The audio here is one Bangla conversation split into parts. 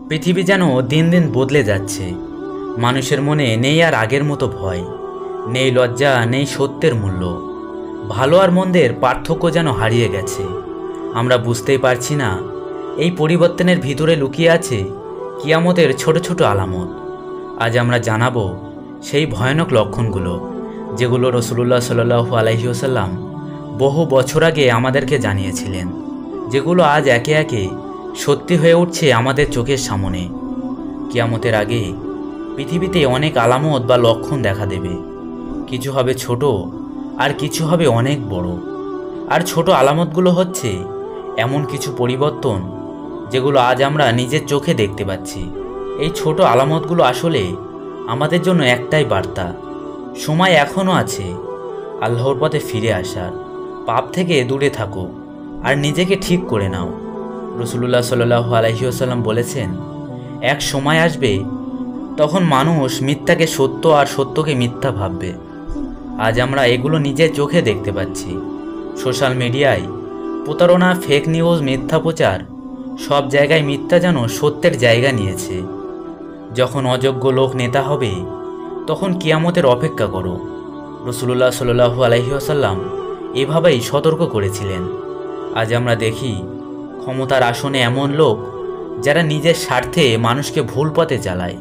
পৃথিবী যেন দিন দিন বদলে যাচ্ছে। মানুষের মনে নেই আর আগের মতো ভয়, নেই লজ্জা, নেই সত্যের মূল্য। ভালো আর মন্দের পার্থক্য যেন হারিয়ে গেছে। আমরা বুঝতেই পারছি না এই পরিবর্তনের ভিতরে লুকিয়ে আছে কিয়ামতের ছোট ছোট আলামত। আজ আমরা জানাবো সেই ভয়ানক লক্ষণগুলো যেগুলো রাসূলুল্লাহ সাল্লাল্লাহু আলাইহি ওয়াসাল্লাম বহু বছর আগে আমাদেরকে জানিয়েছিলেন, যেগুলো আজ একে একে সত্যি হয়ে উঠছে আমাদের চোখের সামনে। কিয়ামতের আগে পৃথিবীতে অনেক আলামত বা লক্ষণ দেখা দেবে। কিছু হবে ছোট আর কিছু হবে অনেক বড়। আর ছোট আলামতগুলো হচ্ছে এমন কিছু পরিবর্তন যেগুলো আজ আমরা নিজের চোখে দেখতে পাচ্ছি। এই ছোট আলামতগুলো আসলে আমাদের জন্য একটাই বার্তা, সময় এখনও আছে আল্লাহর পথে ফিরে আসার। পাপ থেকে দূরে থাকো আর নিজেকে ঠিক করে নাও। রাসূলুল্লাহ সাল্লাল্লাহু আলাইহি ওয়াসাল্লাম বলেছেন, এক সময় আসবে তখন মানুষ মিথ্যাকে সত্য আর সত্যকে মিথ্যা ভাববে। আজ আমরা এগুলো নিজের চোখে দেখতে পাচ্ছি। সোশ্যাল মিডিয়ায় প্রতারণা, ফেক নিউজ, মিথ্যা প্রচার, সব জায়গায় মিথ্যা যেন সত্যের জায়গা নিয়েছে। যখন অযোগ্য লোক নেতা হবে তখন কিয়ামতের অপেক্ষা করো। রাসূলুল্লাহ সাল্লাল্লাহু আলাইহি ওয়াসাল্লাম এভাবেই সতর্ক করেছিলেন। আজ আমরা দেখি ক্ষমতার আসনে এমন লোক যারা নিজের স্বার্থে মানুষকে ভুল পথে চালায়।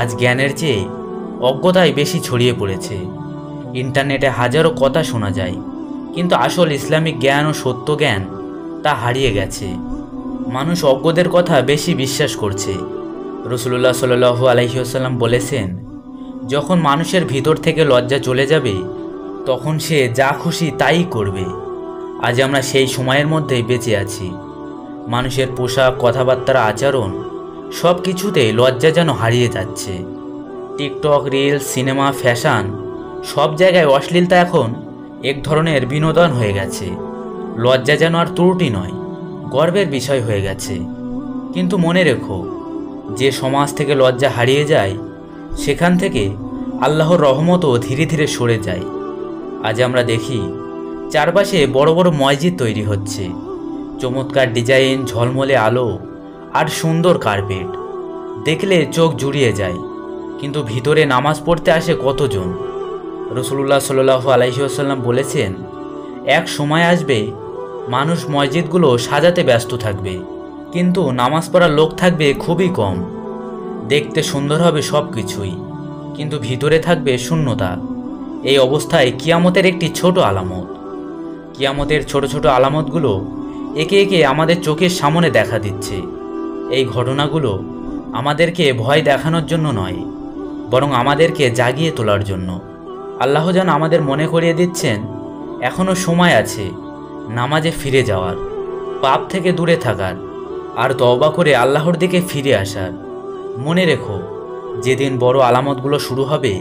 আজ জ্ঞানের চেয়ে অজ্ঞতাই বেশি ছড়িয়ে পড়েছে। ইন্টারনেটে হাজারো কথা শোনা যায়, কিন্তু আসল ইসলামিক জ্ঞান ও সত্য জ্ঞান তা হারিয়ে গেছে। মানুষ অজ্ঞদের কথা বেশি বিশ্বাস করছে। রাসূলুল্লাহ সাল্লাল্লাহু আলাইহি ওয়াসাল্লাম বলেছেন, যখন মানুষের ভিতর থেকে লজ্জা চলে যাবে তখন সে যা খুশি তাই করবে। আজ আমরা সেই সময়ের মধ্যেই বেঁচে আছি। মানুষের পোশাক, কথাবার্তার আচরণ সব কিছুতে লজ্জা যেন হারিয়ে যাচ্ছে। টিকটক, রিলস, সিনেমা, ফ্যাশন, সব জায়গায় অশ্লীলতা এখন এক ধরনের বিনোদন হয়ে গেছে। লজ্জা যেন আর ত্রুটি নয়, গর্বের বিষয় হয়ে গেছে। কিন্তু মনে রেখো, যে সমাজ থেকে লজ্জা হারিয়ে যায় সেখান থেকে আল্লাহর রহমতও ধীরে ধীরে সরে যায়। আজ আমরা দেখি চারপাশে বড় বড় মসজিদ তৈরি হচ্ছে, চমৎকার ডিজাইন, ঝলমলে আলো আর সুন্দর কার্পেট, দেখলে চোখ জুড়িয়ে যায়। কিন্তু ভিতরে নামাজ পড়তে আসে কতজন? রাসূলুল্লাহ সাল্লাল্লাহু আলাইহি ওয়াসাল্লাম বলেছেন, এক সময় আসবে মানুষ মসজিদগুলো সাজাতে ব্যস্ত থাকবে, কিন্তু নামাজ পড়ার লোক থাকবে খুবই কম। দেখতে সুন্দর হবে সব কিছুই, কিন্তু ভিতরে থাকবে শূন্যতা। এই অবস্থায় কিয়ামতের একটি ছোট আলামত। কিয়ামতের ছোট ছোট আলামতগুলো একে একে আমাদের চোখের সামনে দেখা দিচ্ছে। এই ঘটনাগুলো আমাদেরকে ভয় দেখানোর জন্য নয়, বরং আমাদেরকে জাগিয়ে তোলার জন্য। আল্লাহ যেন আমাদের মনে করিয়ে দিচ্ছেন, এখনও সময় আছে নামাজে ফিরে যাওয়ার, পাপ থেকে দূরে থাকার আর তওবা করে আল্লাহর দিকে ফিরে আসার। মনে রেখো, যেদিন বড় আলামতগুলো শুরু হবে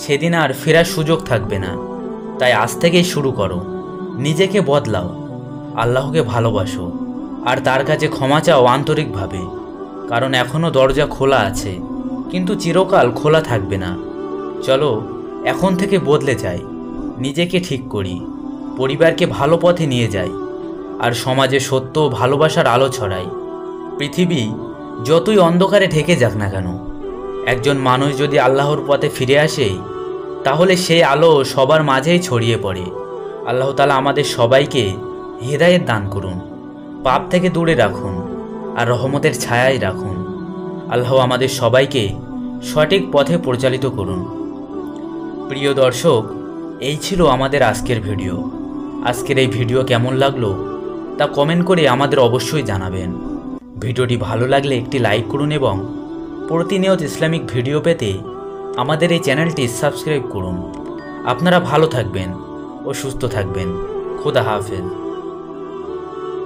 সেদিন আর ফেরার সুযোগ থাকবে না। তাই আজ থেকেই শুরু করো, নিজেকে বদলাও, আল্লাহকে ভালোবাসো আর তার কাছে ক্ষমা চাও আন্তরিকভাবে। কারণ এখনও দরজা খোলা আছে, কিন্তু চিরকাল খোলা থাকবে না। চলো এখন থেকে বদলে যাই, নিজেকে ঠিক করি, পরিবারকে ভালো পথে নিয়ে যাই আর সমাজে সত্য ও ভালোবাসার আলো ছড়াই। পৃথিবী যতই অন্ধকারে ঢেকে যাক না কেন, একজন মানুষ যদি আল্লাহর পথে ফিরে আসে তাহলে সেই আলো সবার মাঝেই ছড়িয়ে পড়ে। আল্লাহ তাআলা আমাদের সবাইকে হেদায়েত দান করুন, পাপ থেকে দূরে রাখুন আর রহমতের ছায়ায় রাখুন। আল্লাহ আমাদের সবাইকে সঠিক পথে পরিচালিত করুন। প্রিয় দর্শক, এই ছিল আমাদের আজকের ভিডিও। আজকের এই ভিডিও কেমন লাগলো তা কমেন্ট করে আমাদের অবশ্যই জানাবেন। ভিডিওটি ভালো লাগলে একটি লাইক করুন এবং প্রতিনিয়ত ইসলামিক ভিডিও পেতে আমাদের এই চ্যানেলটি সাবস্ক্রাইব করুন। আপনারা ভালো থাকবেন ও সুস্থ থাকবেন। খোদা হাফেজ।